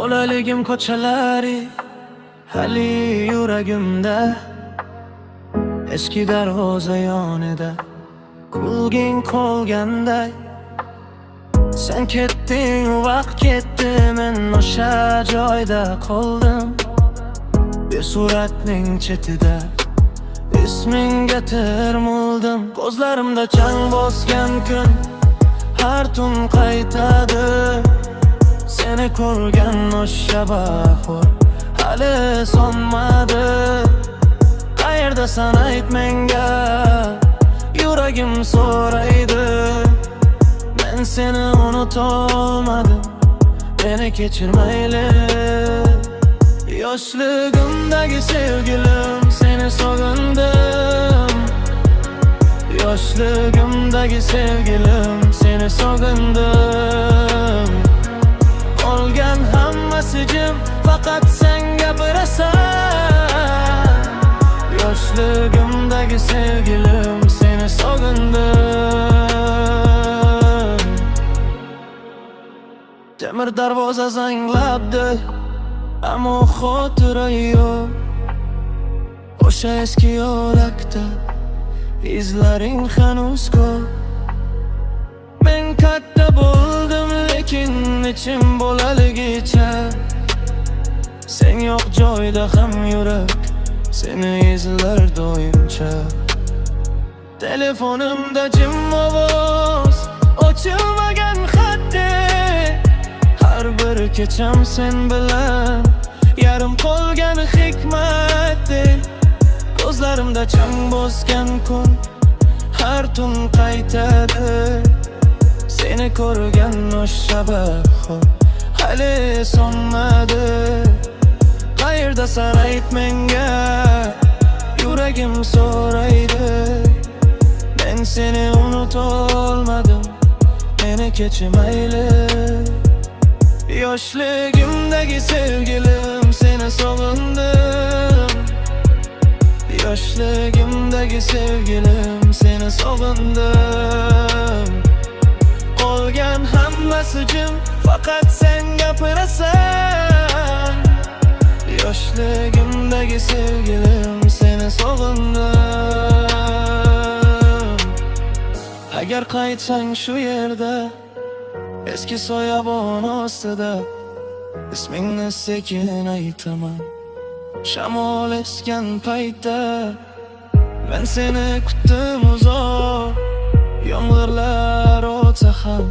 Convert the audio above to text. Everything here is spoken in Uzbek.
Bolaligim ko'chalari hali yuragimda, eski darvoza yonida kulging qolganday. Sen ketding, vaqt ketdi, men o'sha joyda qoldim. Bir suratning chetida ismingga termuldim. Ko'zlarimda chang bosgan kun har tun qaytadi. Seni ko'rgan o'sha bahor hali sonmadi. Qayerdasan ayt menga, yuragim so'raydi. Men seni unutolmadim, beni kechir mayli. Yoshligimdagi sevgilim, seni sog'indim. Yoshligimdagi sevgilim, seni sog'indim. Qolgan hammasi jim, faqat sen gapirasan. Yoshligimdagi sevgilim, seni sog'indim. Temir darvoza zanglabdi, ammo xotira yo'q. O'sha eski yo'lakda izlaring hanuz ko'p. Men katta bo'ldim, lekin ichim bolaligicha. Sen yo'q joyda ham yurak seni izlar doimcha. Telefonimda jim ovoz, ochilmagan xatdek. Har bir kecham sen bilan yarim qolgan hikmatdek. Ko'zlarimda chang bosgan kun har tun qaytadi. Seni ko'rgan o'sha bahor hali sonmadi. Qayerdasan ayt menga, yuragim so'raydi. Men seni unutolmadim, meni kechir mayli. Yoshligimdagi sevgilim, seni sog'indim. Yoshligimdagi sevgilim, seni sog'indim. Qolgan hammasi jim, faqat sen gapirasan. Yoshligimdagi sevgilim, seni sog'indim. Agar qaytsang shu yerda, eski soyabon ostida, ismingni sekin aytaman. Shamol esgan paytda men seni kutdim uzoq. Yomg'irlar o'tsa ham